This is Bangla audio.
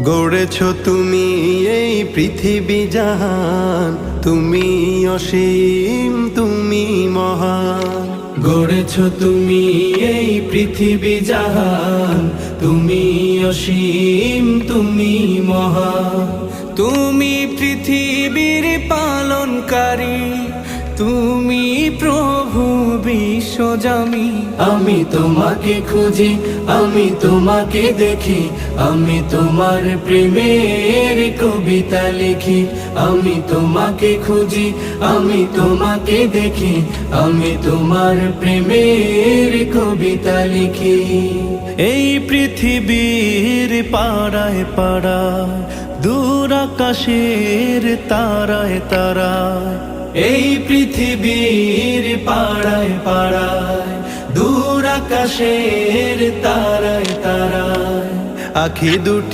গড়েছ তুমি এই পৃথিবী জাহান, তুমি অসীম তুমি মহান। গড়েছ তুমি এই পৃথিবী জাহান, তুমি অসীম তুমি মহান। তুমি পৃথিবীর পালনকারী, তুমি প্রভু বিশ্বজামি। আমি তোমাকে খুঁজি, আমি তোমাকে দেখি, আমি তোমার প্রেমের কবিতা লিখি। আমি তোমাকে খুঁজি, আমি তোমাকে দেখি, আমি তোমার প্রেমের কবিতা লিখি। এই পৃথিবীর পাড়ায় পাড়ায়, দূর আকাশের তারায় তারায়, এই পৃথিবীর পাড়ায় পাড়ায়, দূর আকাশের তারায় তারায়, আখি দুটি